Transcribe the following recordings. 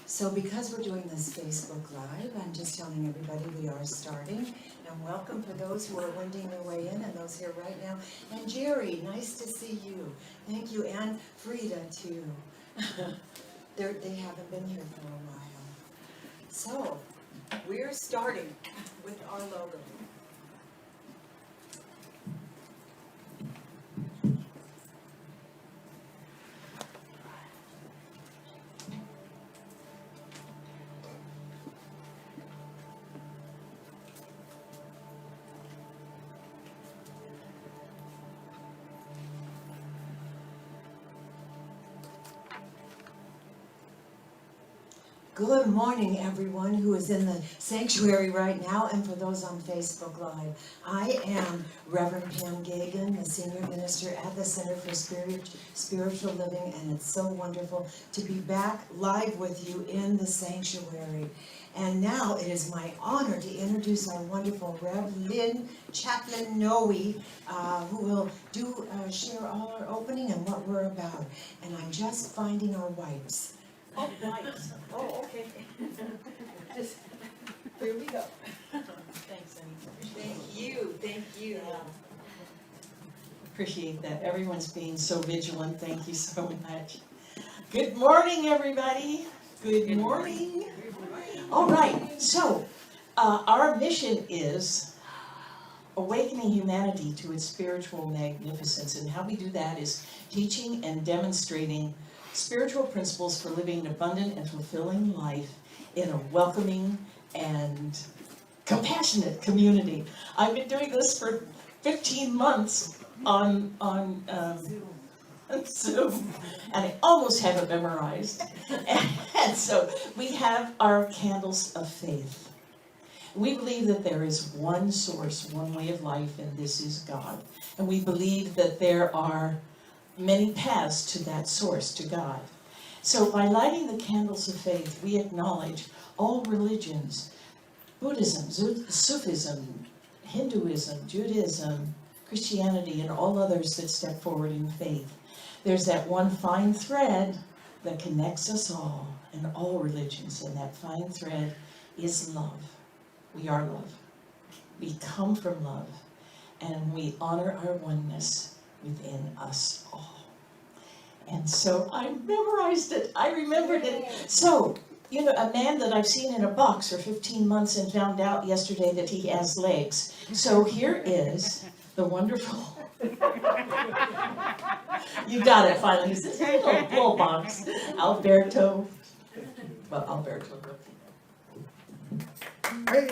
So because we're doing this Facebook Live, I'm just telling everybody we are starting. And welcome for those who are wending their way in and those here right now. And Jerry, nice to see you. Thank you. And Frida, too. They haven't been here for a while. So, we're starting with our logo. Good morning, everyone who is in the sanctuary right now, and for those on Facebook Live. I am Reverend Pam Geagan, the Senior Minister at the Center for Spiritual Living, and it's so wonderful to be back live with you in the sanctuary. And now it is my honor to introduce our wonderful Rev. Lynn Chaplain Noe, who will share all our opening and what we're about. And I'm just finding our wipes. Oh, nice. Oh, okay. Just, here we go. Thanks, Annie. Thank you. Yeah. Appreciate that. Everyone's being so vigilant. Thank you so much. Good morning, everybody. Good morning. All right. So, our mission is awakening humanity to its spiritual magnificence. And how we do that is teaching and demonstrating spiritual principles for living an abundant and fulfilling life in a welcoming and compassionate community. I've been doing this for 15 months on Zoom, and I almost have it memorized. And so we have our candles of faith. We believe that there is one source, one way of life, and this is God. And we believe that there are many paths to that source, to God. So by lighting the candles of faith, we acknowledge all religions, Buddhism, Sufism, Hinduism, Judaism, Christianity, and all others that step forward in faith. There's that one fine thread that connects us all in all religions, and that fine thread is love. We are love. We come from love, and we honor our oneness within us all. And so I memorized it. I remembered it. So, you know, a man that I've seen in a box for 15 months and found out yesterday that he has legs. So here is the wonderful... You got it finally. It's this little bull box. Alberto. Well, Alberto. Hey.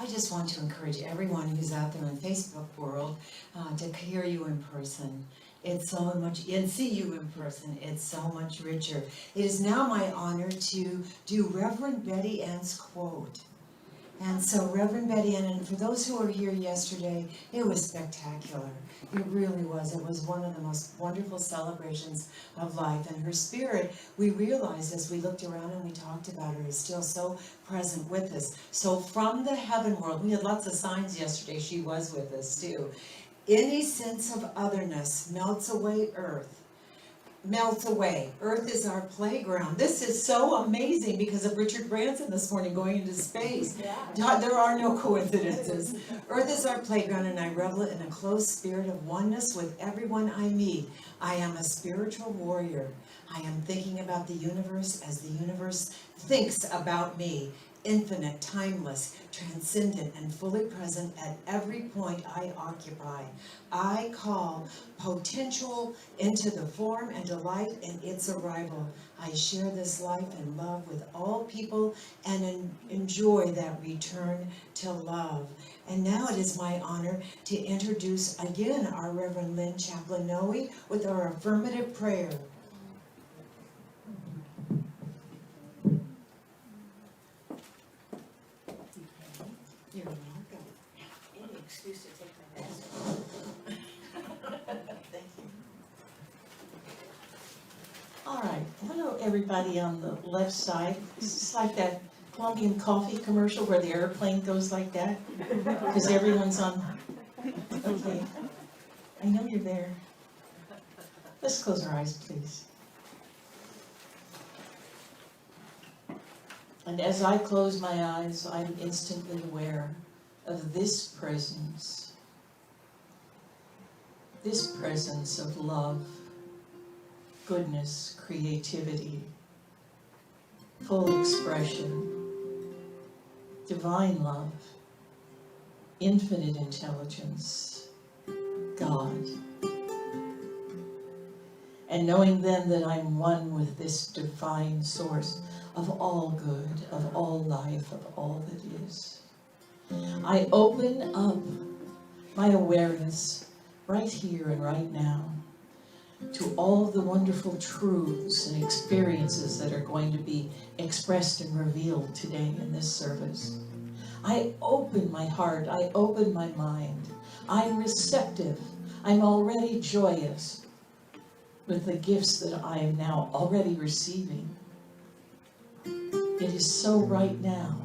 I just want to encourage everyone who's out there in the Facebook world to hear you in person. It's so much, and see you in person. It's so much richer. It is now my honor to do Reverend Betty Ann's quote. And so Reverend Betty Ann, and for those who were here yesterday, it was spectacular. It really was. It was one of the most wonderful celebrations of life. And her spirit, we realized as we looked around and we talked about her, is still so present with us. So from the heaven world, we had lots of signs yesterday. She was with us too. Any sense of otherness melts away earth. Melts away. Earth is our playground. This is so amazing because of Richard Branson this morning going into space. There are no coincidences. Earth is our playground, and I revel in a close spirit of oneness with everyone I meet. I am a spiritual warrior. I am thinking about the universe as the universe thinks about me. Infinite, timeless, transcendent, and fully present at every point I occupy. I call potential into the form and delight in its arrival. I share this life and love with all people and enjoy that return to love. And now it is my honor to introduce again our Reverend Lynn Chaplain-Noe with our affirmative prayer. You're welcome. Any excuse to take my mask off. Thank you. All right, hello everybody on the left side. This is like that Colombian coffee commercial where the airplane goes like that, because everyone's on. Okay, I know you're there. Let's close our eyes, please. And as I close my eyes, I'm instantly aware of this presence of love, goodness, creativity, full expression, divine love, infinite intelligence, God. And knowing then that I'm one with this divine source of all good, of all life, of all that is. I open up my awareness right here and right now to all of the wonderful truths and experiences that are going to be expressed and revealed today in this service. I open my heart, I open my mind. I'm receptive, I'm already joyous with the gifts that I am now already receiving. It is so right now,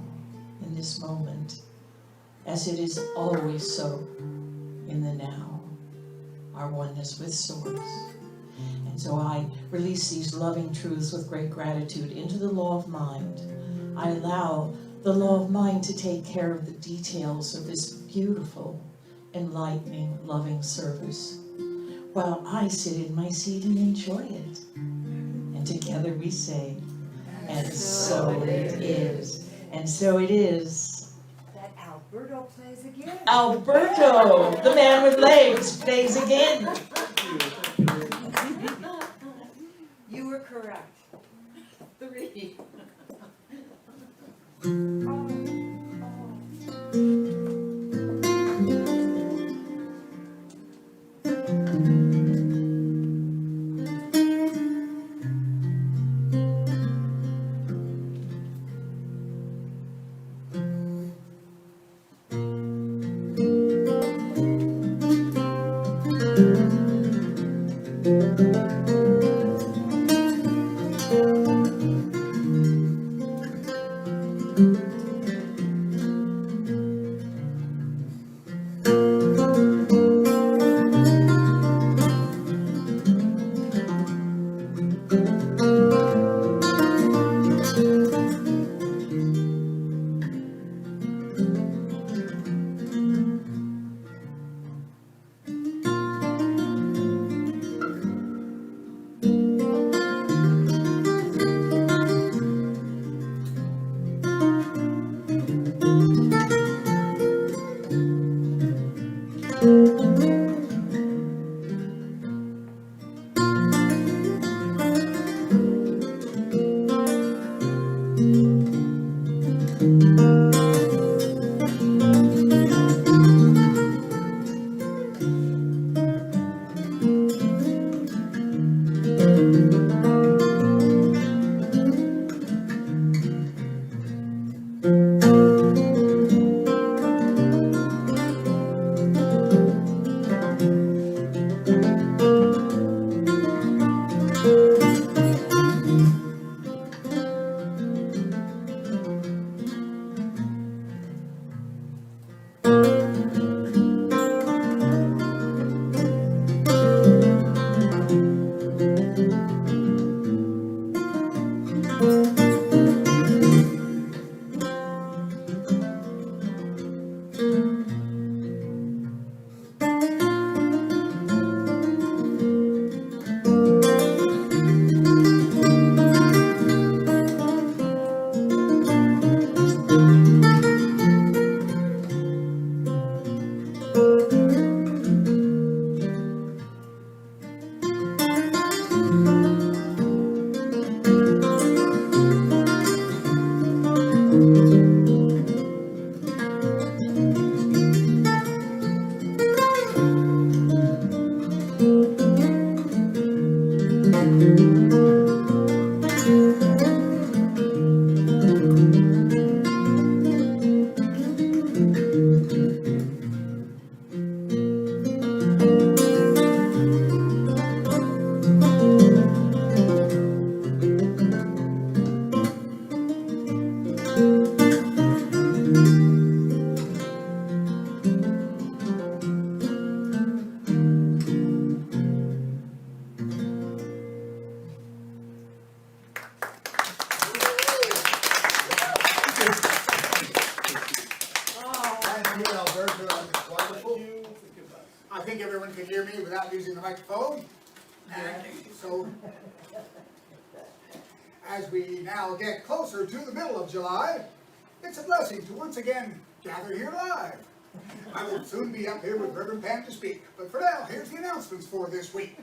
in this moment, as it is always so in the now, our oneness with Source. And so I release these loving truths with great gratitude into the law of mind. I allow the law of mind to take care of the details of this beautiful, enlightening, loving service, while I sit in my seat and enjoy it. And together we say, and so it is. And so it is. That out. Alberto plays again. Alberto, the man with legs, plays again. You were correct. 3. Thank you, Alberto. That's wonderful. I think everyone can hear me without using the microphone. And so, as we now get closer to the middle of July, it's a blessing to once again gather here live. I will soon be up here with Reverend Pam to speak, but for now, here's the announcements for this week.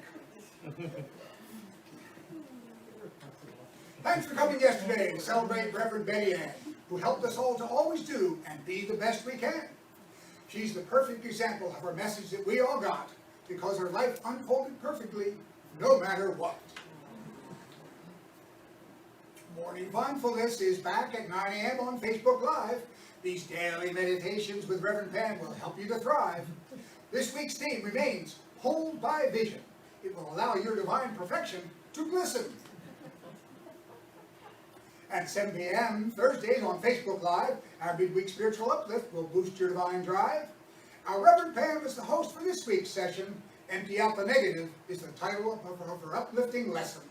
Thanks for coming yesterday to celebrate Reverend Betty Ann, who helped us all to always do and be the best we can. She's the perfect example of our message that we all got, because her life unfolded perfectly, no matter what. Morning Mindfulness is back at 9 a.m. on Facebook Live. These daily meditations with Reverend Pam will help you to thrive. This week's theme remains Hold by Vision. It will allow your divine perfection to glisten. At 7 p.m. Thursdays on Facebook Live, our midweek spiritual uplift will boost your divine drive. Our Reverend Pam is the host for this week's session. Empty Out the Negative is the title of her uplifting lesson.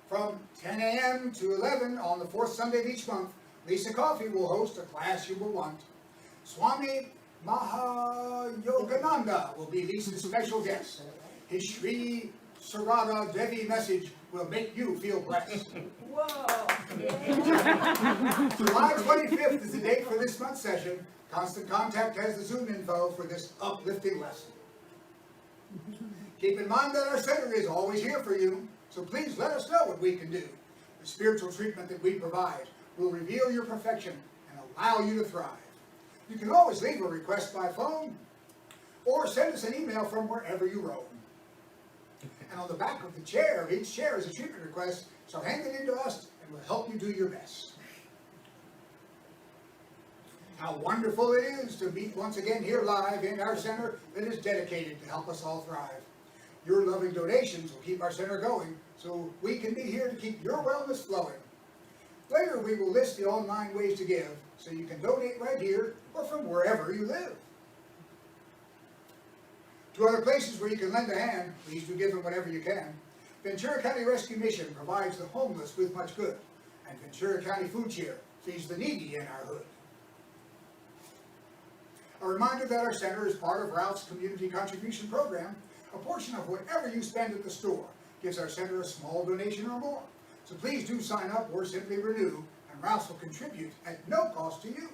From 10 a.m. to 11 on the fourth Sunday of each month, Lisa Coffey will host a class you will want. Swami Mahayogananda will be Lisa's special guest. His Sri Sarada Devi message will make you feel blessed. Whoa. July 25th is the date for this month's session. Constant Contact has the Zoom info for this uplifting lesson. Keep in mind that our center is always here for you, so please let us know what we can do. The spiritual treatment that we provide will reveal your perfection and allow you to thrive. You can always leave a request by phone or send us an email from wherever you roam. And on the back of the chair of each chair is a treatment request, so hand it in to us and we'll help you do your best. How wonderful it is to meet once again here live in our center that is dedicated to help us all thrive. Your loving donations will keep our center going, so we can be here to keep your wellness flowing. Later we will list the online ways to give, so you can donate right here or from wherever you live. To other places where you can lend a hand, please do give them whatever you can. Ventura County Rescue Mission provides the homeless with much good, and Ventura County Food Share feeds the needy in our hood. A reminder that our center is part of Ralph's Community Contribution Program. A portion of whatever you spend at the store gives our center a small donation or more. So please do sign up or simply renew, and Ralph's will contribute at no cost to you.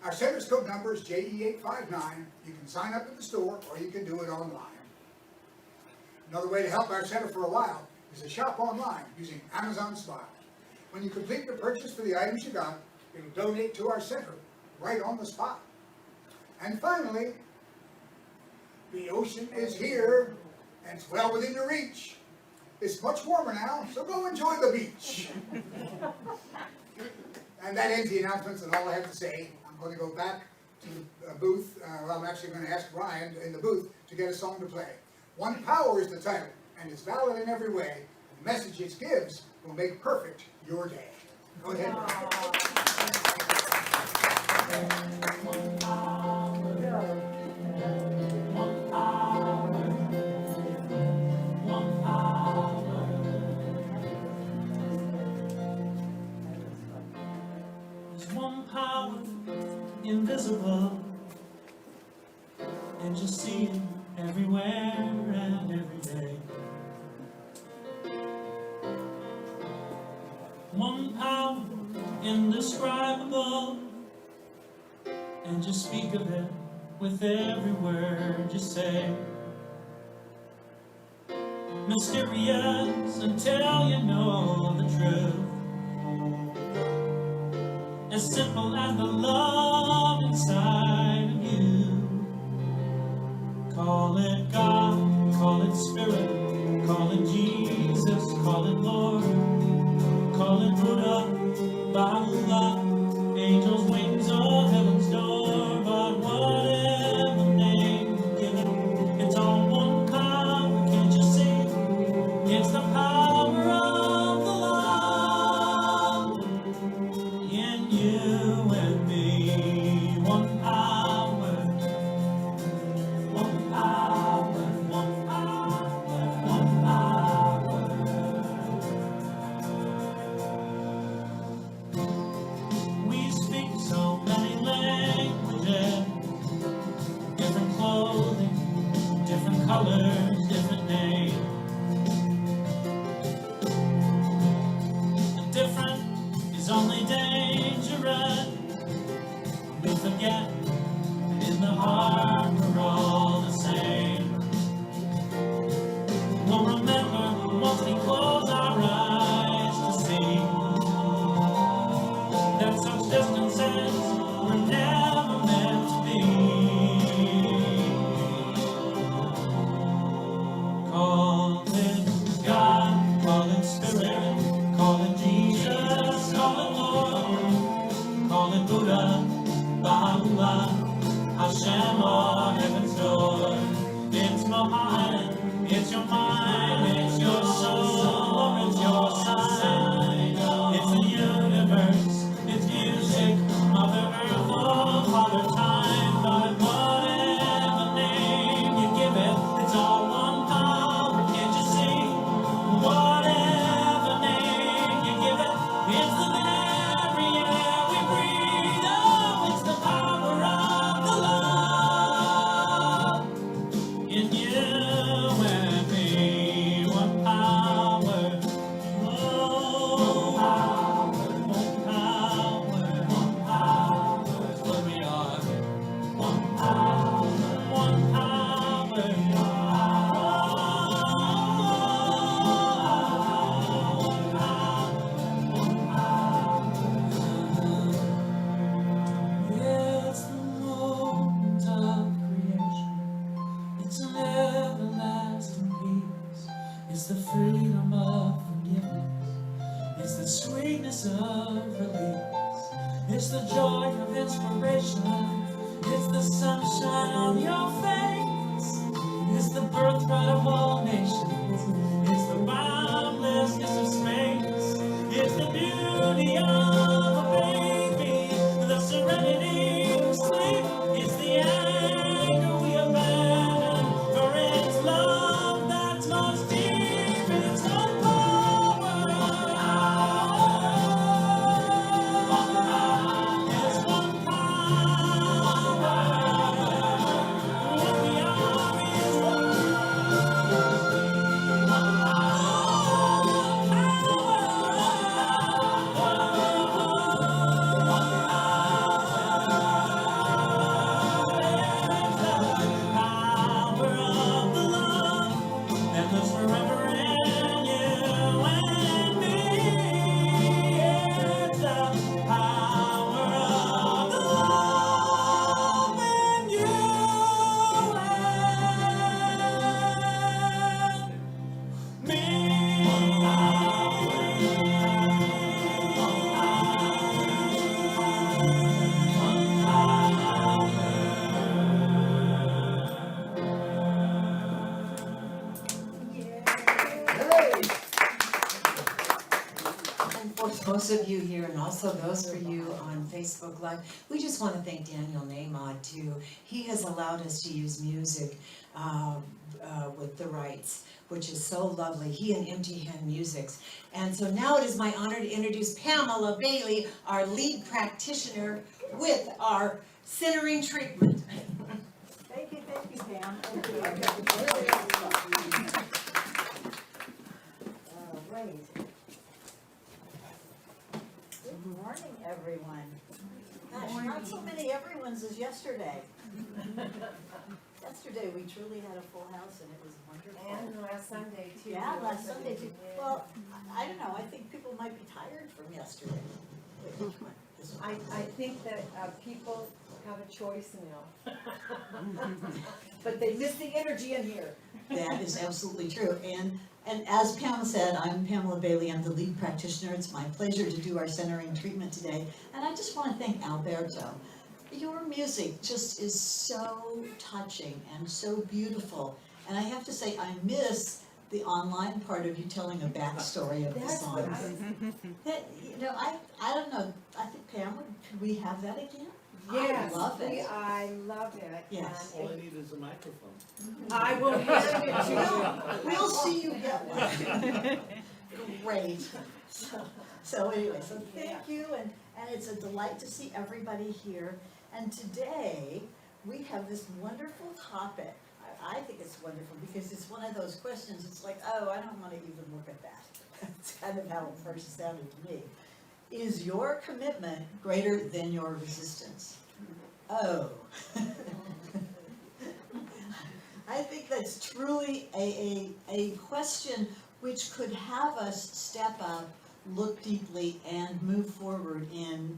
Our center's code number is JE859. You can sign up at the store or you can do it online. Another way to help our center for a while is to shop online using Amazon Smile. When you complete your purchase for the items you got, it'll donate to our center right on the spot. And finally, the ocean is here and it's well within your reach. It's much warmer now, so go enjoy the beach. And that ends the announcements and all I have to say. I'm going to go back to the booth. I'm actually going to ask Ryan in the booth to get a song to play. One Power is the title, and it's valid in every way. The message it gives will make perfect your day. Go ahead, Ryan. One power, invisible, and you see it everywhere and every day. One power, indescribable, and you speak of it with every word you say. Mysterious until you know the truth. As simple as the love inside of you. Call it God, call it Spirit, call it Jesus, call it Lord, call it Buddha, Baha'u'llah, angels' wings or heaven's door. But whatever name you give it, it's all one power, can't you see? It's the power of the love in you and me. One power, one power, one power, one power. We speak so many languages, different clothing, different colors, different names. The different is only dangerous. We forget that in the heart we're all the same. We'll remember once we close our eyes to see that such distances were never meant to be. Call it God, call it Spirit, call it Jesus, call it Lord, call it Buddha, Baha'u'llah, Hashem or heaven's door. It's Mohammed, it's your mind, it's your soul, or it's your sign. It's the universe, it's music, Mother Earth or Father Time. But whatever name you give it, it's all one power, can't you see? Whatever name you give it, it's the very air we breathe. Oh, it's the power of the love in you and me. sunshine on your face. It's the birthright of all nations. It's the boundlessness of space. It's the beauty of a baby, the serenity of sleep. It's the anger we abandon, for it's love that's most deep. It's one power. It's one power. What we are is power of the love that lives forever in you and me. It's the power of the love in you and me. And for those of you here, and also those for you on Facebook Live, we just want to thank Daniel Namod too. He has allowed us to use music with the rights, which is so lovely. He and Empty Hand Musics. And so now it is my honor to introduce Pamela Bailey, our lead practitioner with our centering treatment. Thank you, Pam. Thank you. All right. Good morning, everyone. Gosh, not so many everyone's as yesterday. Yesterday, we truly had a full house and it was wonderful. And last Sunday too. Yeah, last Sunday too. Well, I don't know, I think people might be tired from yesterday. Wait, which one? This one? I think that people have a choice now. But they miss the energy in here. That is absolutely true. And as Pam said, I'm Pamela Bailey. I'm the lead practitioner. It's my pleasure to do our centering treatment today. And I just want to thank Alberto. Your music just is so touching and so beautiful. And I have to say, I miss the online part of you telling a backstory of the That's what songs. That, you know, I don't know. I think Pam, could we have that again? Yes, I love it. I love it. Yes. And All I need is a microphone. I will hand it to you. We'll see you get one. Great. So anyway, so thank you, and it's a delight to see everybody here. And today, we have this wonderful topic. I think it's wonderful because it's one of those questions, it's like, oh, I don't want to even look at that. That's kind of how it first sounded to me. Is your commitment greater than your resistance? Oh. I think that's truly a question which could have us step up, look deeply, and move forward in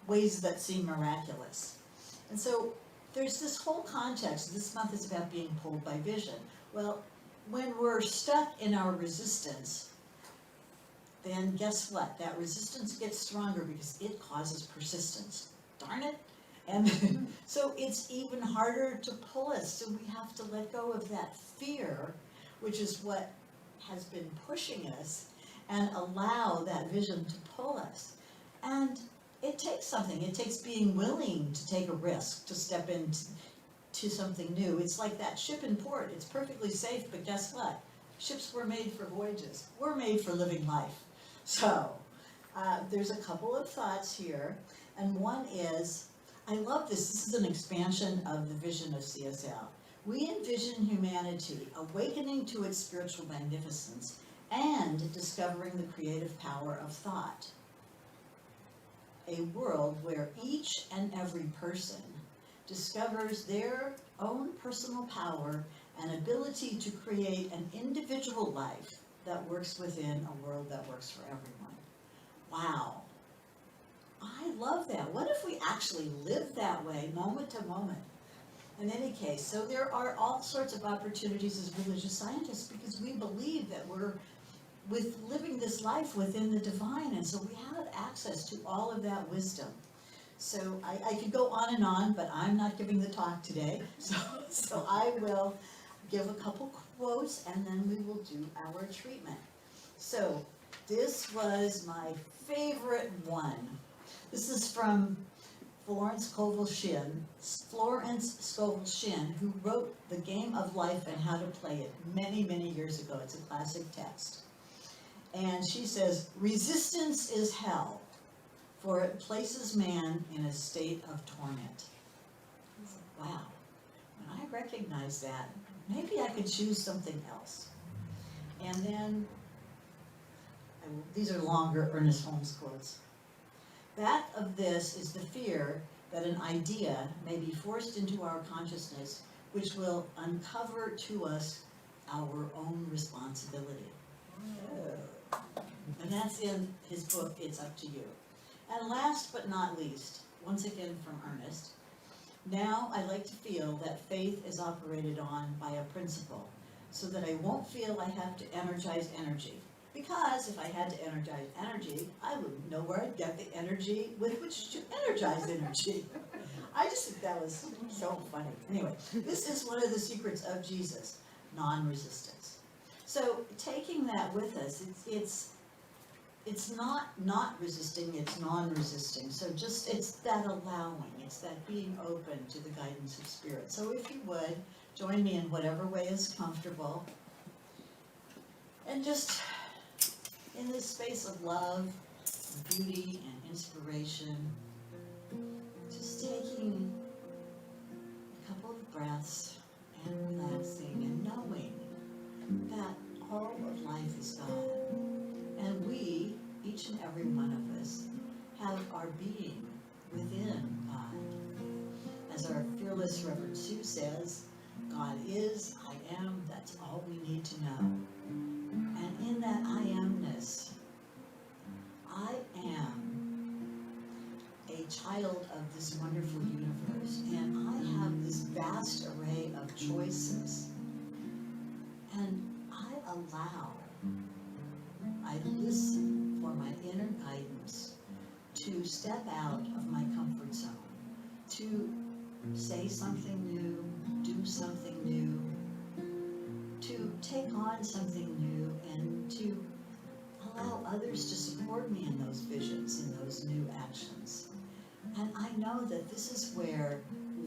ways that seem miraculous. And so there's this whole context. This month is about being pulled by vision. Well, when we're stuck in our resistance, then guess what? That resistance gets stronger because it causes persistence. Darn it. And so it's even harder to pull us. So we have to let go of that fear, which is what has been pushing us, and allow that vision to pull us. And it takes something. It takes being willing to take a risk, to step into something new. It's like that ship in port. It's perfectly safe, but guess what? Ships were made for voyages. We're made for living life. So there's a couple of thoughts here, and one is, I love this. This is an expansion of the vision of CSL. We envision humanity awakening to its spiritual magnificence and discovering the creative power of thought. A world where each and every person discovers their own personal power and ability to create an individual life that works within a world that works for everyone. Wow. I love that. What if we actually lived that way, moment to moment? In any case, so there are all sorts of opportunities as religious scientists because we believe that we're living this life within the divine, and so we have access to all of that wisdom. So I could go on, but I'm not giving the talk today. So I will give a couple quotes and then we will do our treatment. So this was my favorite one. This is from Florence Scovel Shinn, who wrote The Game of Life and How to Play It many, many years ago. It's a classic text. And she says, resistance is hell, for it places man in a state of torment. Wow, when I recognize that, maybe I could choose something else. And then, these are longer Ernest Holmes quotes. Back of this is the fear that an idea may be forced into our consciousness, which will uncover to us our own responsibility. And that's in his book, It's Up to You. And last but not least, once again from Ernest, now I like to feel that faith is operated on by a principle, so that I won't feel I have to energize energy. Because if I had to energize energy, I wouldn't know where I'd get the energy with which to energize energy. I just think that was so funny. Anyway, this is one of the secrets of Jesus, non-resistance. So taking that with us, it's not resisting, it's non-resisting. So just, it's that allowing, it's that being open to the guidance of Spirit. So if you would, join me in whatever way is comfortable. And just in this space of love, beauty, and inspiration, just taking a couple of breaths and relaxing and knowing that all of life is God. And we, each and every one of us, have our being within God. As our fearless Reverend Sue says, God is, I am, that's all we need to know. And in that I amness, I am a child of this wonderful universe, and I have this vast array of choices. And I listen for my inner guidance to step out of my comfort zone, to say something new, do something new, to take on something new, and to allow others to support me in those visions, in those new actions. And I know that this is where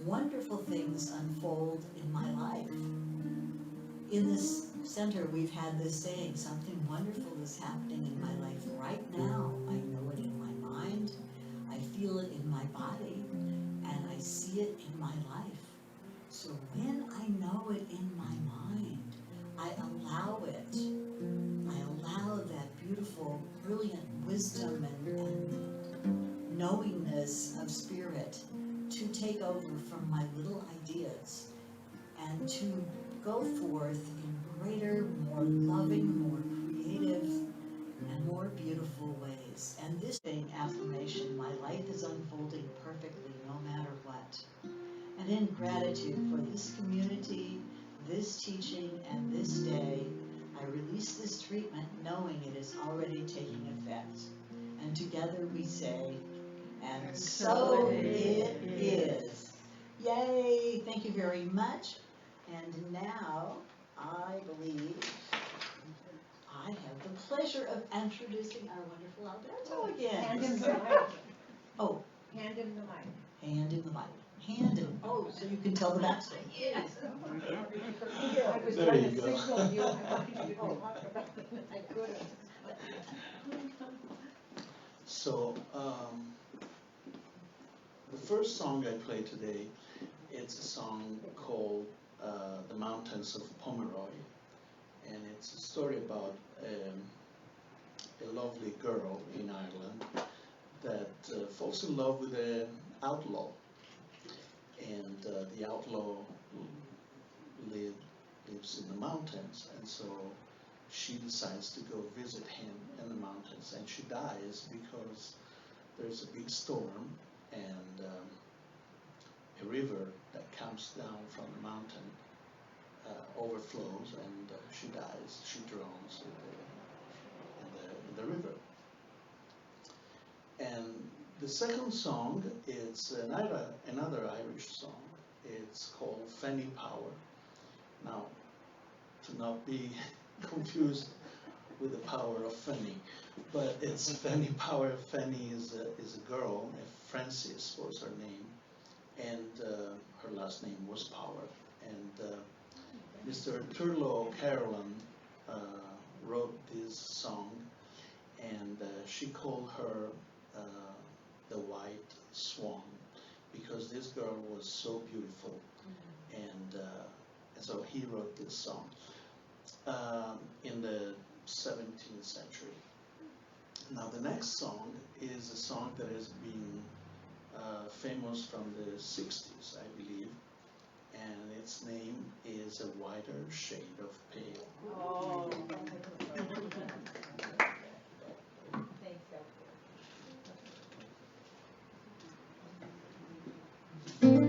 wonderful things unfold in my life. In this center, we've had this saying, something wonderful is happening in my life right now. I know it in my mind, I feel it in my body, and I see it in my life. So when I know it in my mind, I allow it. I allow that beautiful, brilliant wisdom and knowingness of Spirit to take over from my little ideas and to go forth in greater, more loving, more creative, and more beautiful ways. And this thing, affirmation, my life is unfolding perfectly no matter what. And in gratitude for this community, this teaching, and this day, I release this treatment knowing it is already taking effect. And together we say, and so it is. Yay! Thank you very much. And now, I believe I have the pleasure of introducing our wonderful Alberto again. Hand in the mic. Oh, Hand in the mic. hand in the mic. Hand in, oh, so you can tell the backstory. Yes. I was There trying you to go. signal you, I wanted you to talk about it, I couldn't. So, the first song I play today, it's a song called The Mountains of Pomeroy. And it's a story about a lovely girl in Ireland that falls in love with an outlaw. And the outlaw lives in the mountains, and so she decides to go visit him in the mountains, and she dies because there's a big storm and a river that comes down from the mountain overflows, and she dies. She drowns in the river. And The second song is another Irish song. It's called Fanny Power. Now, to not be confused with the power of Fanny, but it's Fanny Power. Fanny is a girl, Frances was her name, and her last name was Power. And Mr. Turlo Carolyn wrote this song, and she called her the White Swan, because this girl was so beautiful, and so he wrote this song in the 17th century. Now the next song is a song that has been famous from the 60s, I believe, and its name is A Wider Shade of Pale. Oh. Thanks,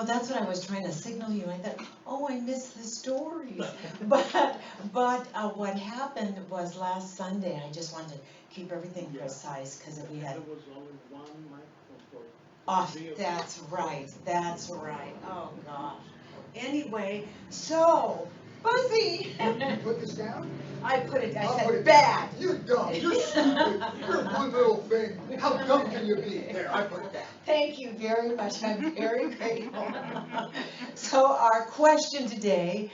know, that's what I was trying to signal you. I thought, oh, I missed the stories. But what happened was last Sunday, I just wanted to keep everything precise because we had. There was only one microphone for Oh, that's right. Oh, gosh. Anyway, so, Buzzy. Put this down? I put it, I I'll put said it bad. down. You're dumb, you're stupid, you're one little thing. How dumb can you be? There, I put it down. Thank you very much, I'm very grateful. So our question today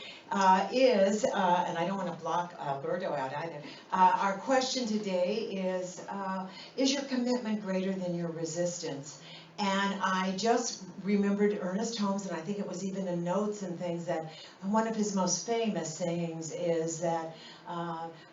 is, and I don't want to block Alberto out either. Our question today is your commitment greater than your resistance? And I just remembered Ernest Holmes, and I think it was even in notes and things, that one of his most famous sayings is that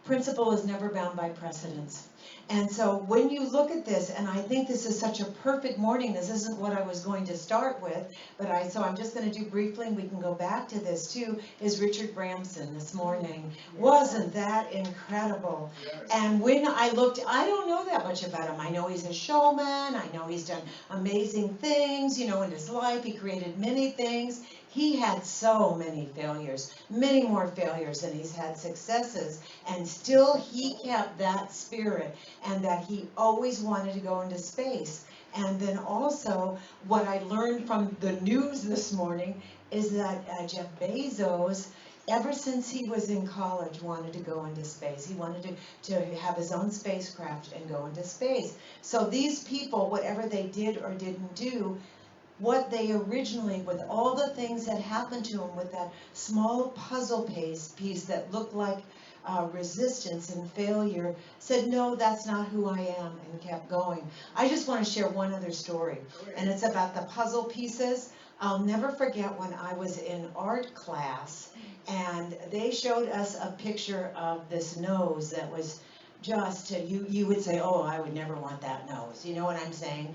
principle is never bound by precedence. And so when you look at this, and I think this is such a perfect morning, this isn't what I was going to start with, but so I'm just going to do briefly, and we can go back to this too, is Richard Branson this morning. Wasn't that incredible? And when I looked, I don't know that much about him. I know he's a showman, I know he's done amazing things, you know, in his life, he created many things. He had so many failures, many more failures than he's had successes, and still he kept that spirit and that he always wanted to go into space. And then also, what I learned from the news this morning is that Jeff Bezos, ever since he was in college, wanted to go into space. He wanted to have his own spacecraft and go into space. So these people, whatever they did or didn't do, what they originally, with all the things that happened to them, with that small puzzle piece that looked like resistance and failure, said, no, that's not who I am, and kept going. I just want to share one other story, and it's about the puzzle pieces. I'll never forget when I was in art class, and they showed us a picture of this nose that was just, you would say, oh, I would never want that nose. You know what I'm saying?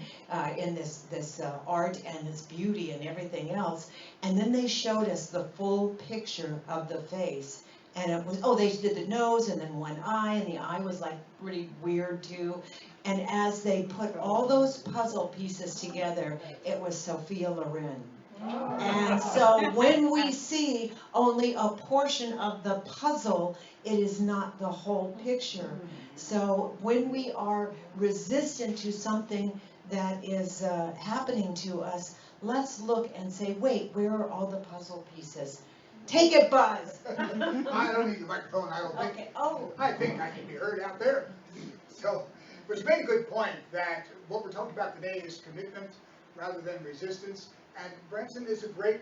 In this art and this beauty and everything else. And then they showed us the full picture of the face. And it was, oh, they did the nose and then one eye, and the eye was like pretty weird too. And as they put all those puzzle pieces together, it was Sophia Loren. And so when we see only a portion of the puzzle, it is not the whole picture. So when we are resistant to something that is happening to us, let's look and say, wait, where are all the puzzle pieces? Take it, Buzz. I don't need the microphone, I don't think. Okay, oh. I think I can be heard out there. So, but you made a good point that what we're talking about today is commitment rather than resistance. And Branson is a great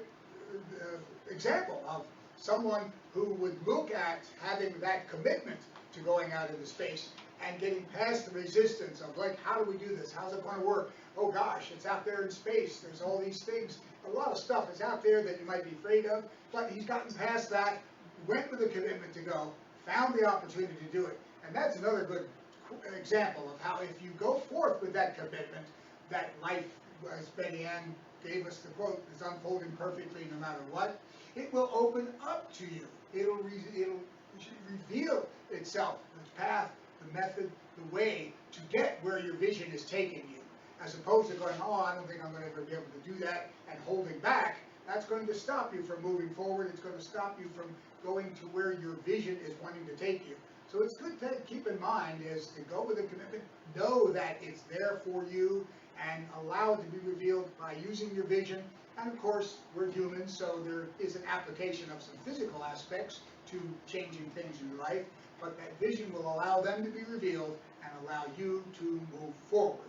example of someone who would look at having that commitment to going out into space and getting past the resistance of, like, how do we do this? How's it going to work? Oh gosh, it's out there in space. There's all these things. A lot of stuff is out there that you might be afraid of, but he's gotten past that, went with a commitment to go, found the opportunity to do it. And that's another good example of how if you go forth with that commitment, that life, as Betty Ann gave us the quote, is unfolding perfectly no matter what, it will open up to you. It'll reveal itself, the path, the method, the way to get where your vision is taking you. As opposed to going, oh, I don't think I'm going to ever be able to do that, and holding back. That's going to stop you from moving forward. It's going to stop you from going to where your vision is wanting to take you. So it's good to keep in mind is to go with a commitment, know that it's there for you, and allow it to be revealed by using your vision. And of course, we're humans, so there is an application of some physical aspects to changing things in your life, but that vision will allow them to be revealed and allow you to move forward.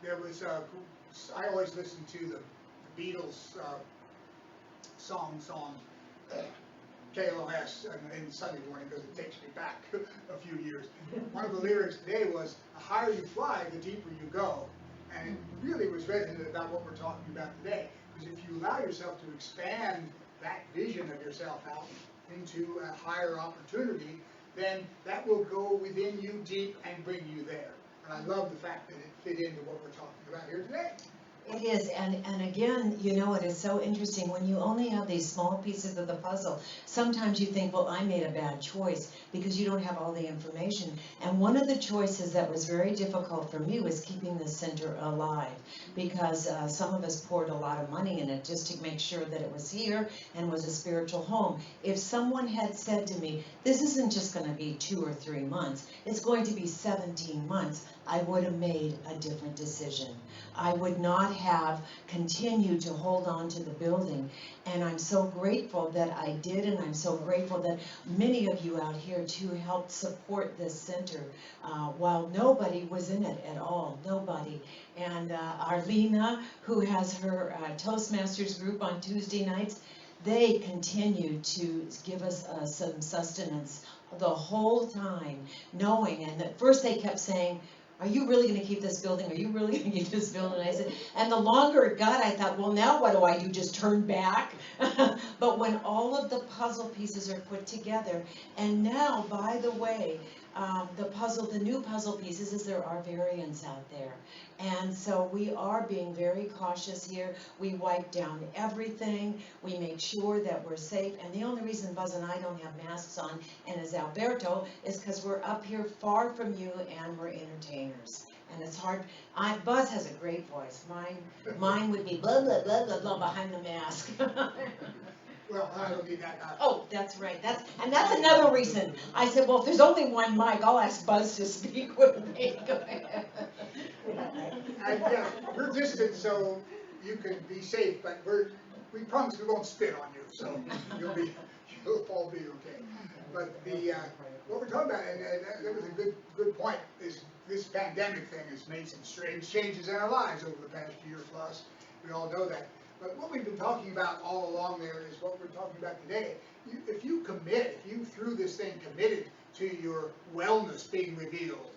There was, I always listen to the Beatles song, KLOS, in Sunday morning because it takes me back a few years. One of the lyrics today was, the higher you fly, the deeper you go. And it really was resonant about what we're talking about today. Because if you allow yourself to expand that vision of yourself out into a higher opportunity, then that will go within you deep and bring you there. And I love the fact that it fit into what we're talking about here today. It is, and again, you know, it is so interesting, when you only have these small pieces of the puzzle, sometimes you think, well, I made a bad choice, because you don't have all the information. And one of the choices that was very difficult for me was keeping the center alive, because some of us poured a lot of money in it just to make sure that it was here and was a spiritual home. If someone had said to me, this isn't just gonna be 2 or 3 months, it's going to be 17 months, I would have made a different decision. I would not have continued to hold on to the building. And I'm so grateful that I did, and I'm so grateful that many of you out here too helped support this center while nobody was in it at all, nobody. And Arlena, who has her Toastmasters group on Tuesday nights, they continue to give us some sustenance the whole time, knowing, and at first they kept saying, are you really going to keep this building? Are you really going to keep this building? And I said, and the longer it got, I thought, well, now what do I do? Just turn back? But when all of the puzzle pieces are put together, and now, by the way, the new puzzle pieces is there are variants out there. And so we are being very cautious here. We wipe down everything. We make sure that we're safe. And the only reason Buzz and I don't have masks on, and as Alberto, is because we're up here far from you and we're entertainers. And it's hard. Buzz has a great voice. Mine would be blah, blah, blah, blah, blah behind the mask. Well, I don't need that now. Oh, that's right. That's another reason. I said, well, if there's only one mic, I'll ask Buzz to speak with me. Go ahead. And yeah, we're distant, so you can be safe, but we promise we won't spit on you, so you'll all be okay. But what we're talking about, and that was a good point, is this pandemic thing has made some strange changes in our lives over the past year plus. We all know that. But what we've been talking about all along there is what we're talking about today. If you commit, if you through this thing committed to your wellness being revealed,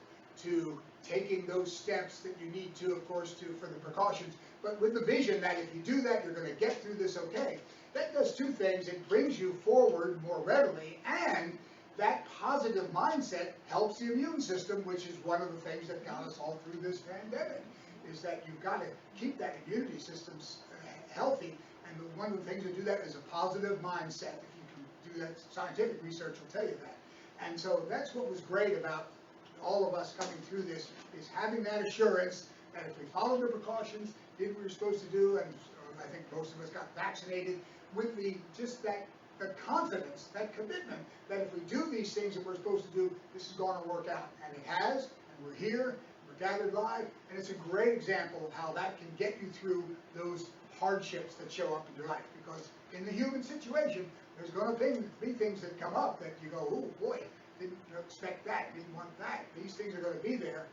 to taking those steps that you need to, of course, for the precautions, but with the vision that if you do that, you're going to get through this okay. That does two things. It brings you forward more readily, and that positive mindset helps the immune system, which is one of the things that got us all through this pandemic, is that you've got to keep that immunity system healthy, and one of the things to do that is a positive mindset. If you can do that, scientific research will tell you that. And so that's what was great about all of us coming through this, is having that assurance that if we followed the precautions, did what we were supposed to do, and I think most of us got vaccinated, with the confidence, that commitment, that if we do these things that we're supposed to do, this is going to work out. And it has, and we're here, we're gathered live, and it's a great example of how that can get you through those hardships that show up in your life. Because in the human situation, there's going to be things that come up that you go, oh boy, didn't expect that, didn't want that. These things are going to be there.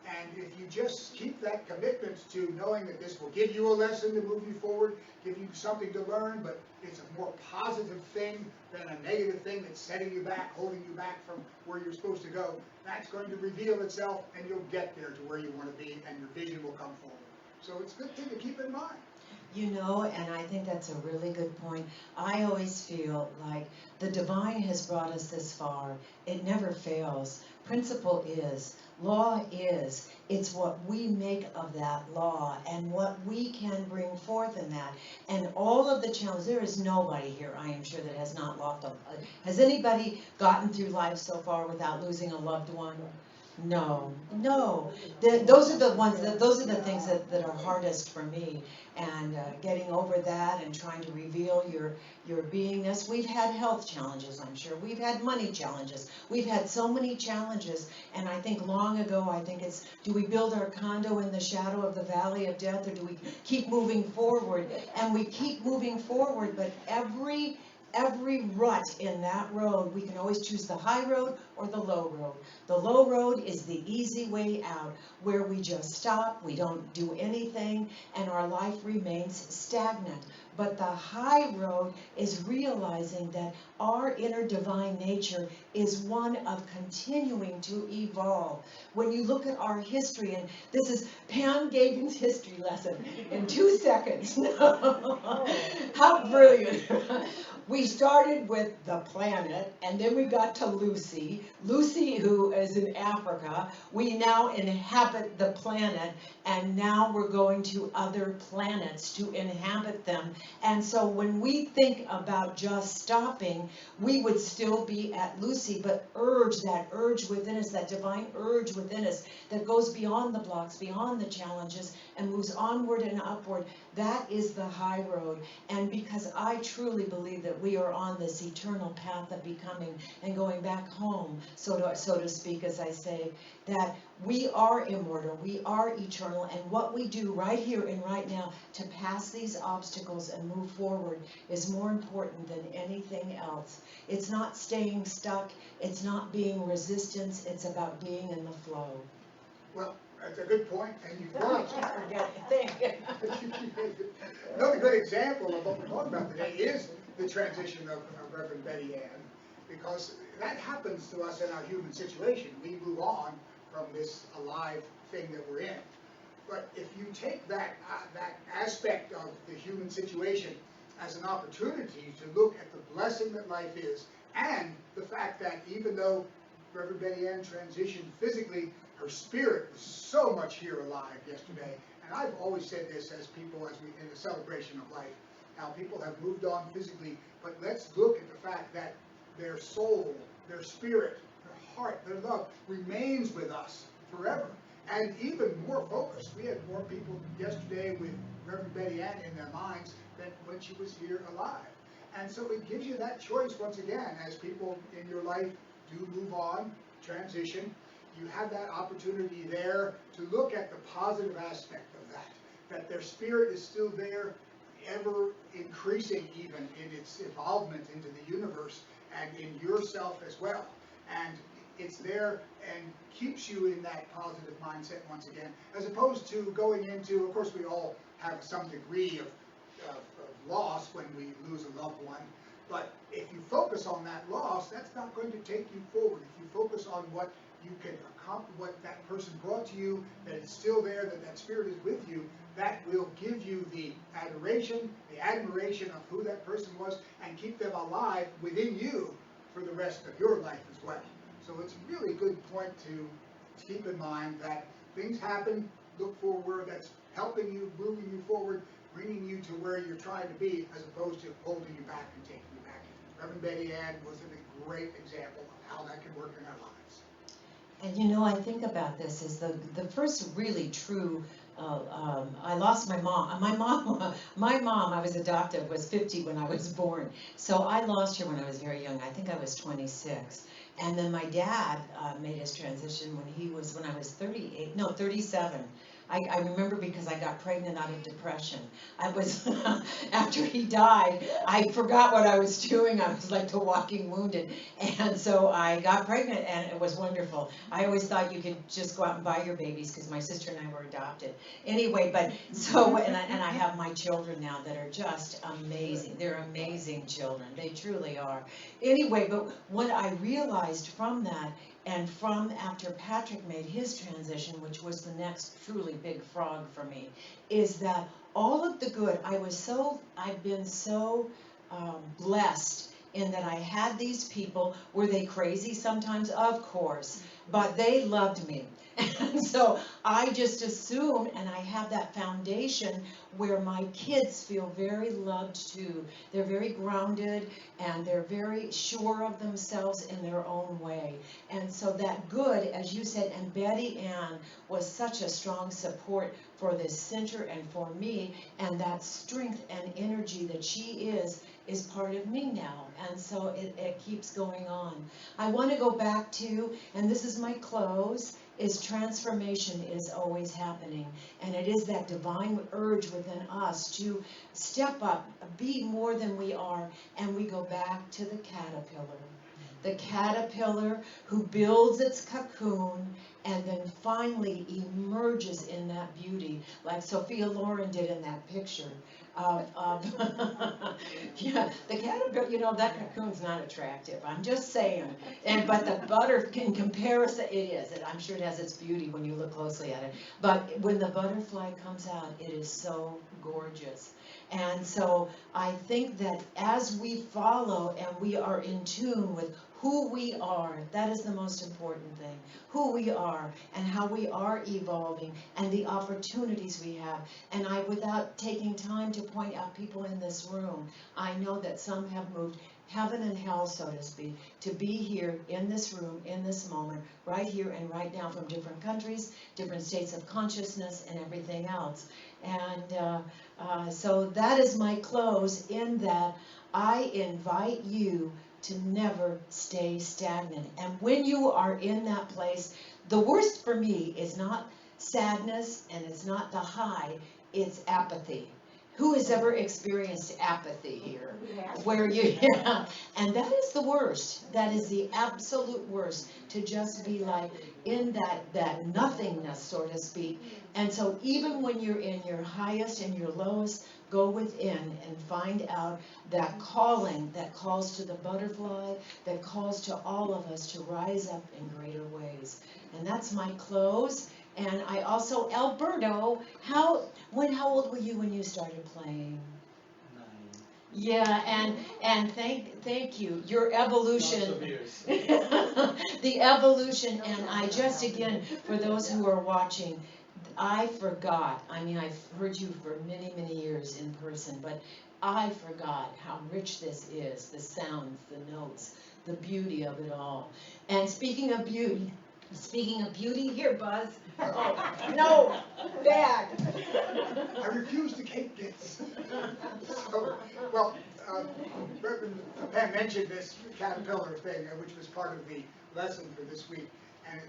And if you just keep that commitment to knowing that this will give you a lesson to move you forward, give you something to learn, but it's a more positive thing than a negative thing that's setting you back, holding you back from where you're supposed to go, that's going to reveal itself, and you'll get there to where you want to be, and your vision will come forward. So it's a good thing to keep in mind. You know, and I think that's a really good point. I always feel like the divine has brought us this far. It never fails. Principle is, law is. It's what we make of that law and what we can bring forth in that. And all of the challenges, there is nobody here, I am sure, that has not lost a, has anybody gotten through life so far without losing a loved one? No, no. Those are the ones, those are the things that are hardest for me. And getting over that and trying to reveal your beingness. We've had health challenges, I'm sure. We've had money challenges. We've had so many challenges. And I think long ago, I think it's, do we build our condo in the shadow of the valley of death, or do we keep moving forward? And we keep moving forward, but every rut in that road, we can always choose the high road or the low road. The low road is the easy way out, where we just stop, we don't do anything, and our life remains stagnant. But the high road is realizing that our inner divine nature is one of continuing to evolve. When you look at our history, and this is Pam Geagan's history lesson in 2 seconds. How brilliant. we started with the planet, and then we got to Lucy. Lucy, who is in Africa, we now inhabit the planet, and now we're going to other planets to inhabit them. And so when we think about just stopping, we would still be at Lucy, but that urge within us, that divine urge within us that goes beyond the blocks, beyond the challenges, and moves onward and upward, that is the high road. And because I truly believe that we are on this eternal path of becoming and going back home, so to speak, as I say, that we are immortal, we are eternal, and what we do right here and right now to pass these obstacles and move forward is more important than anything else. It's not staying stuck, it's not being resistance, it's about being in the flow. Well, that's a good point, and you brought Thank you. another good example of what we're talking about today is the transition of Reverend Betty Ann, because that happens to us in our human situation. We move on from this alive thing that we're in. But if you take that aspect of the human situation as an opportunity to look at the blessing that life is, and the fact that even though Reverend Betty Ann transitioned physically, her spirit was so much here alive yesterday. And I've always said this as people, in the celebration of life, how people have moved on physically, but let's look at the fact that their soul, their spirit, their heart, their love remains with us forever. And even more focused. We had more people yesterday with Reverend Betty Ann in their minds than when she was here alive. And so it gives you that choice once again, as people in your life do move on, transition, you have that opportunity there to look at the positive aspect of that their spirit is still there, ever increasing even in its involvement into the universe and in yourself as well. And it's there and keeps you in that positive mindset once again, as opposed to going into, of course we all have some degree of loss when we lose a loved one, but if you focus on that loss, that's not going to take you forward. If you focus on what you can accomplish, what that person brought to you, that it's still there, that spirit is with you, that will give you the adoration, the admiration of who that person was, and keep them alive within you for the rest of your life as well. So it's a really good point to keep in mind that things happen, look forward, that's helping you, moving you forward, bringing you to where you're trying to be, as opposed to holding you back and taking you back. Reverend Betty Ann was a great example of how that can work in our lives. And you know, I think about this as the first really true, I lost my mom. My mom, I was adopted, was 50 when I was born. So I lost her when I was very young. I think I was 26. And then my dad made his transition when I was 37. I remember because I got pregnant out of depression. I was, after he died, I forgot what I was doing. I was like the walking wounded. And so I got pregnant and it was wonderful. I always thought you could just go out and buy your babies because my sister and I were adopted. Anyway, but so, and I have my children now that are just amazing. They're amazing children. They truly are. Anyway, but what I realized from that, and from after Patrick made his transition, which was the next truly big frog for me, is that all of the good, I've been so blessed in that I had these people. Were they crazy sometimes? Of course, but they loved me. And so I just assume, and I have that foundation where my kids feel very loved too. They're very grounded and they're very sure of themselves in their own way. And so that good, as you said, and Betty Ann was such a strong support for this center and for me, and that strength and energy that she is part of me now. And so it keeps going on. I want to go back to, and this is my close, is transformation is always happening. And it is that divine urge within us to step up, be more than we are, and we go back to the caterpillar. The caterpillar who builds its cocoon and then finally emerges in that beauty, like Sophia Loren did in that picture. yeah, the caterpillar, you know, that cocoon's not attractive, I'm just saying. But the butter, in comparison, it is, and I'm sure it has its beauty when you look closely at it. But when the butterfly comes out, it is so gorgeous. And so I think that as we follow and we are in tune with who we are, that is the most important thing. Who we are and how we are evolving and the opportunities we have. And without taking time to point out people in this room, I know that some have moved heaven and hell, so to speak, to be here in this room, in this moment, right here and right now, from different countries, different states of consciousness, and everything else. And so that is my close, in that I invite you to never stay stagnant. And when you are in that place, the worst for me is not sadness and it's not the high, it's apathy. Who has ever experienced apathy here? Where you, yeah, and that is the worst. That is the absolute worst, to just be like in that nothingness, so to speak. And so even when you're in your highest and your lowest, go within and find out that calling that calls to the butterfly, that calls to all of us to rise up in greater ways. And that's my close. And I also, Alberto, how old were you when you started playing? 9. Yeah, and thank you. Your evolution. Lots of years. The evolution, and I just, again, for those who are watching, I forgot. I mean, I've heard you for many, many years in person, but I forgot how rich this is, the sounds, the notes, the beauty of it all. And speaking of beauty, here, Buzz. Oh, no, bad. I refuse to take this. So, well, Reverend Pam mentioned this caterpillar thing, which was part of the lesson for this week. And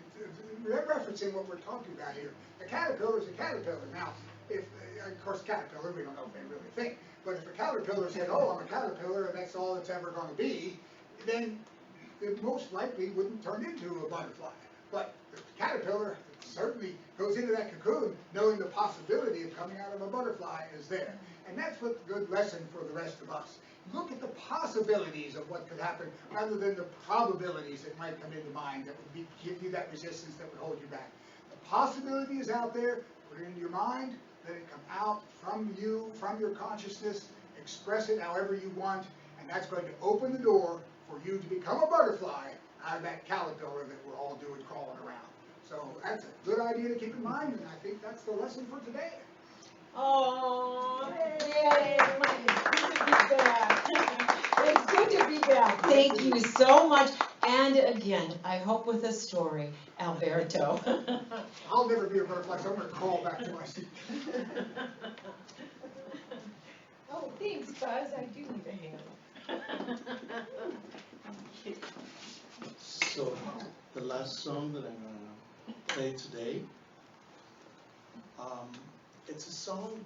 referencing what we're talking about here, a caterpillar is a caterpillar. Now, if, of course, caterpillar, we don't know if they really think, but if a caterpillar said, oh, I'm a caterpillar and that's all it's ever going to be, then it most likely wouldn't turn into a butterfly. But the caterpillar certainly goes into that cocoon knowing the possibility of coming out of a butterfly is there. And that's what the good lesson for the rest of us. Look at the possibilities of what could happen rather than the probabilities that might come into mind that would give you that resistance that would hold you back. The possibility is out there. Put it into your mind. Let it come out from you, from your consciousness. Express it however you want. And that's going to open the door for you to become a butterfly out of that caterpillar that we're all doing crawling around. So that's a good idea to keep in mind, and I think that's the lesson for today. Oh, yay, it's good to be back. Thank you so much. And again, I hope with a story, Alberto. I'll never be a butterfly, so I'm going to crawl back to my seat. Oh, thanks, Buzz, I do need a hand. So the last song that I'm going to play today, it's a song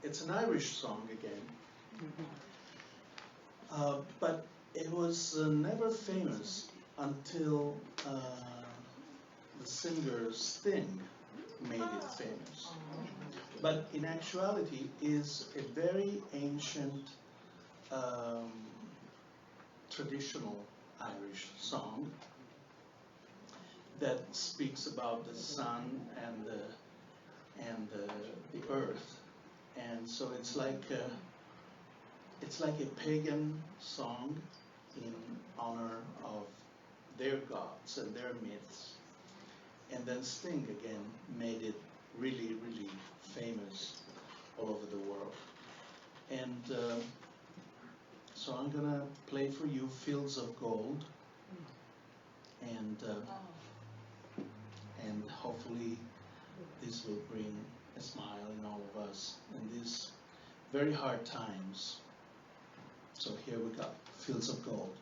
it's an Irish song again, but it was never famous until the singer Sting made it famous. But in actuality is a very ancient traditional Irish song that speaks about the sun and the earth, and so it's like a pagan song in honor of their gods and their myths. And then Sting again made it really, really famous all over the world. And so I'm gonna play for you Fields of Gold, and hopefully this will bring a smile in all of us in these very hard times. So here we go, Fields of Gold.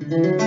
Unbeknownst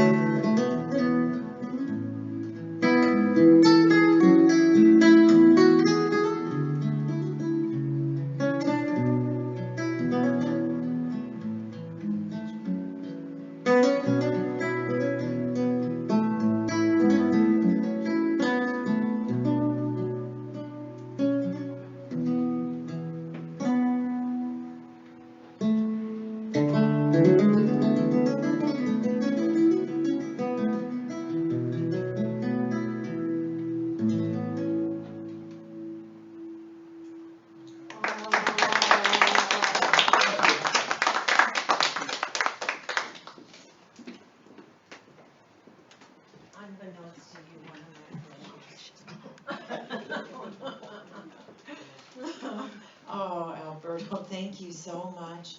to you, one of my Oh, Alberto, thank you so much.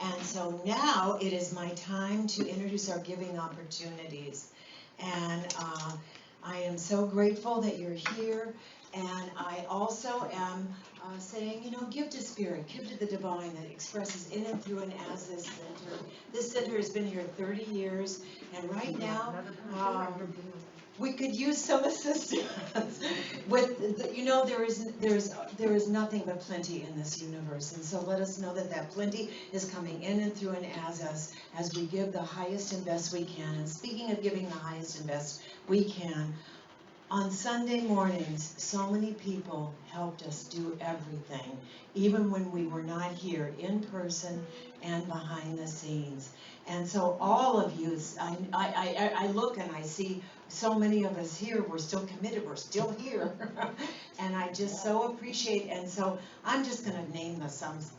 And so now it is my time to introduce our giving opportunities. And I am so grateful that you're here. And I also am saying, you know, give to Spirit, give to the divine that expresses in and through and as this center. This center has been here 30 years, and right now, we could use some assistance with, you know, there is nothing but plenty in this universe, and so let us know that that plenty is coming in and through and as us, as we give the highest and best we can. And speaking of giving the highest and best we can, on Sunday mornings, so many people helped us do everything, even when we were not here in person and behind the scenes. And so all of you, I look and I see so many of us here, we're still committed, we're still here. And I just so appreciate, and so I'm just gonna name the sums.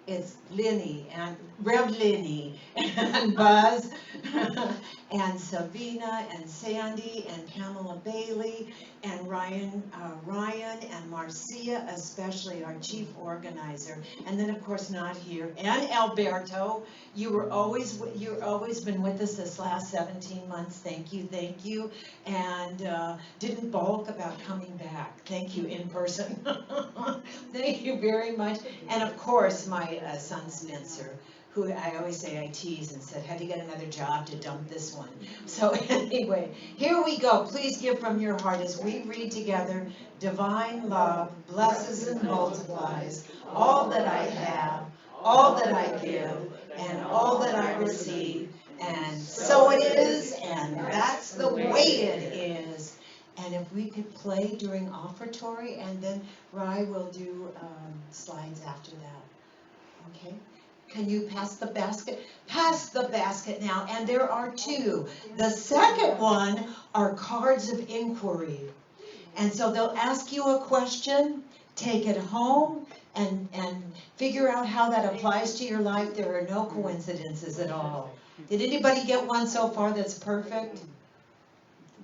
It's Lenny and Rev Lenny and Buzz and Savina and Sandy and Pamela Bailey and Ryan and Marcia, especially our chief organizer, and then of course not here, and Alberto. You've always been with us this last 17 months. Thank you, and didn't balk about coming back. Thank you in person. Thank you very much, and of course my son Spencer, who I always say I tease and said, "Have you got another job to dump this one?" So anyway, here we go. Please give from your heart as we read together. Divine love blesses and multiplies all that I have, all that I give, and all that I receive. And so it is, and that's the way it is. And if we could play during offertory, and then Rye will do slides after that. Okay? Can you pass the basket? Pass the basket now, and there are two. The second one are cards of inquiry. And so they'll ask you a question, take it home, and figure out how that applies to your life. There are no coincidences at all. Did anybody get one so far that's perfect?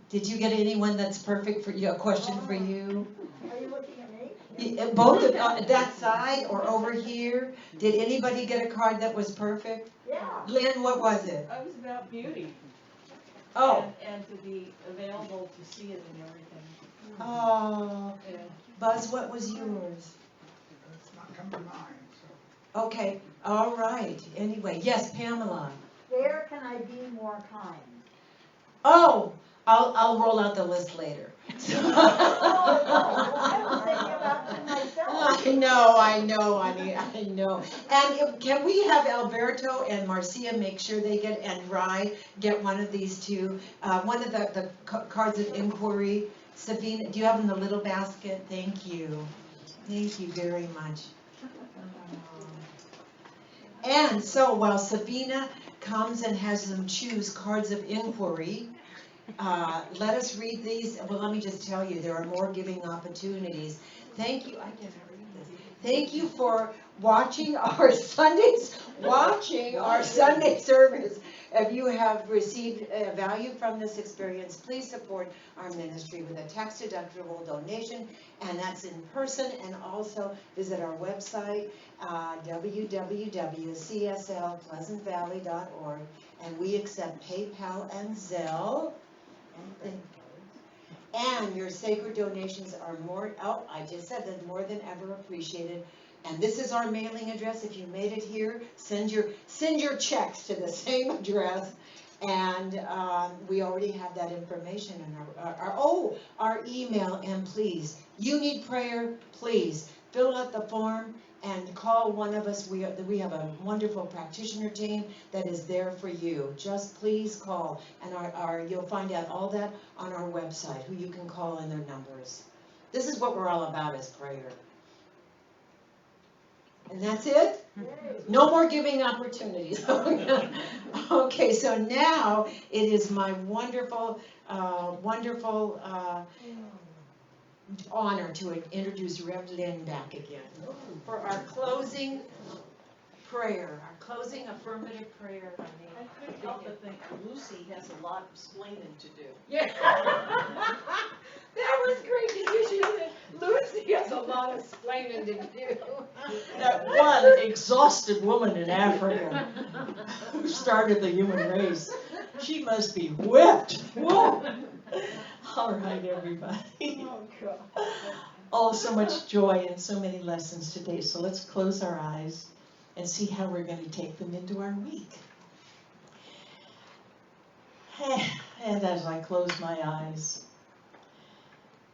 Did you get anyone that's perfect for you? A question for you? Are you looking at me? Both of that side or over here? Did anybody get a card that was perfect? Yeah. Lynn, what was it? I was about beauty. Oh. And to be available to see it and everything. Oh. Yeah. Buzz, what was yours? It's not come to mind, so. Okay, all right. Anyway, yes, Pamela. Where can I be more kind? Oh, I'll roll out the list later. I was thinking about it myself. I know, honey, I know. And can we have Alberto and Marcia make sure they get, and Rye get one of these two, one of the cards of inquiry. Sabina, do you have in the little basket? Thank you. Thank you very much. And so while Sabina comes and has them choose cards of inquiry, let us read these. Well, let me just tell you, there are more giving opportunities. Thank you. I can't read this. Thank you for watching our Sunday service. If you have received value from this experience, please support our ministry with a tax-deductible donation, and that's in person, and also visit our website, www.cslpleasantvalley.org, and we accept PayPal and Zelle. And your sacred donations are I just said that, more than ever appreciated. And this is our mailing address. If you made it here, send your checks to the same address. And we already have that information in our email. And please, you need prayer, please fill out the form and call one of us. We have a wonderful practitioner team that is there for you. Just please call, and you'll find out all that on our website, who you can call and their numbers. This is what we're all about, is prayer. And that's it? No more giving opportunities. Okay, so now it is my wonderful honor to introduce Rev Lynn back again for our closing prayer, our closing affirmative prayer. I couldn't help but think Lucy has a lot of explaining to do. Yeah. That was great. Did you hear that? Lucy has a lot of explaining to do. That one exhausted woman in Africa who started the human race, she must be whipped. Whoa. All right, everybody. Oh, God. Oh, so much joy and so many lessons today. So let's close our eyes and see how we're going to take them into our week. And as I close my eyes,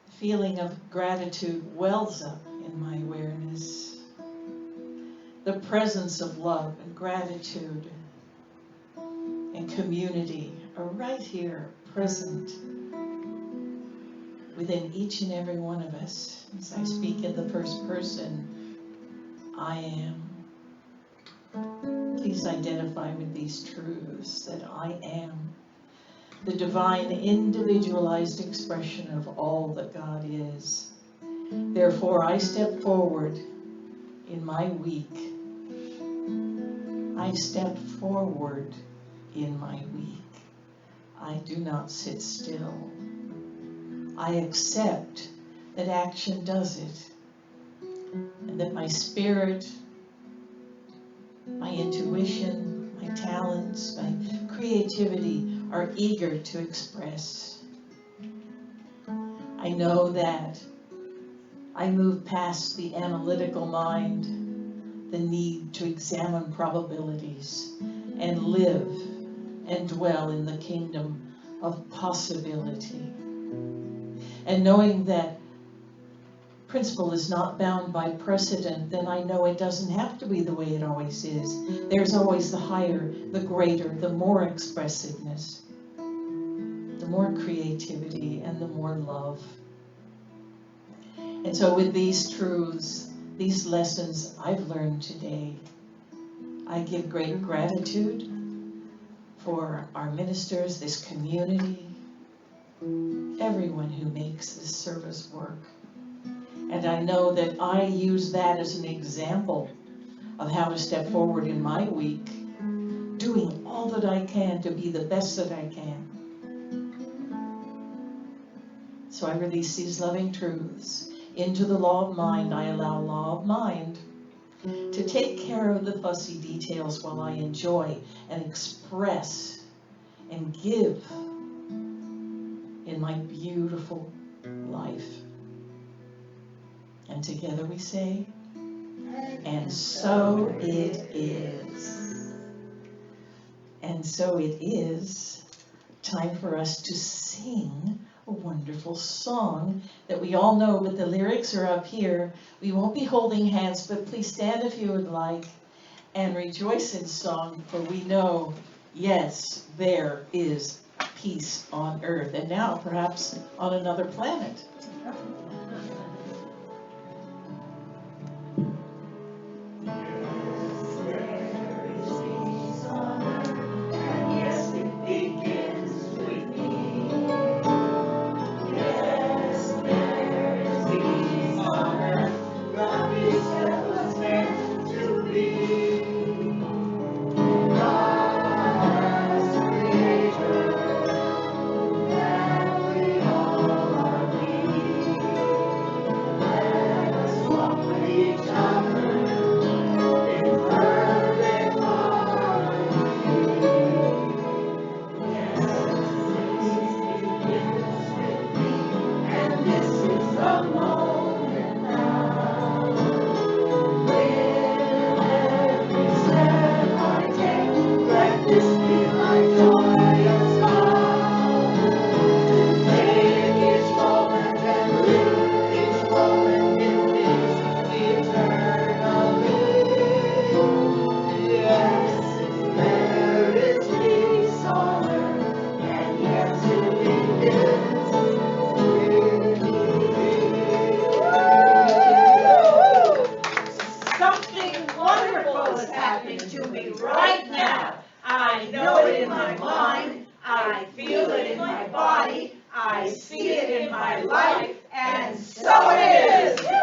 a feeling of gratitude wells up in my awareness. The presence of love and gratitude and community are right here, present within each and every one of us. As I speak in the first person, I am. Please identify with these truths that I am the divine individualized expression of all that God is. Therefore, I step forward in my week. I step forward in my week. I do not sit still. I accept that action does it, and that my spirit, my intuition, my talents, my creativity are eager to express. I know that I move past the analytical mind, the need to examine probabilities, and live and dwell in the kingdom of possibility. And knowing that principle is not bound by precedent, then I know it doesn't have to be the way it always is. There's always the higher, the greater, the more expressiveness, the more creativity, and the more love. And so with these truths, these lessons I've learned today, I give great gratitude for our ministers, this community, everyone who makes this service work. And I know that I use that as an example of how to step forward in my week, doing all that I can to be the best that I can. So I release these loving truths into the law of mind. I allow law of mind to take care of the fussy details while I enjoy and express and give in my beautiful life. And together we say, and so it is. And so it is time for us to sing a wonderful song that we all know, but the lyrics are up here. We won't be holding hands, but please stand if you would like and rejoice in song, for we know, yes, there is peace on earth, and now perhaps on another planet. know it's happening to me right now. I know it in my mind, I feel it in my body, I see it in my life, and so it is!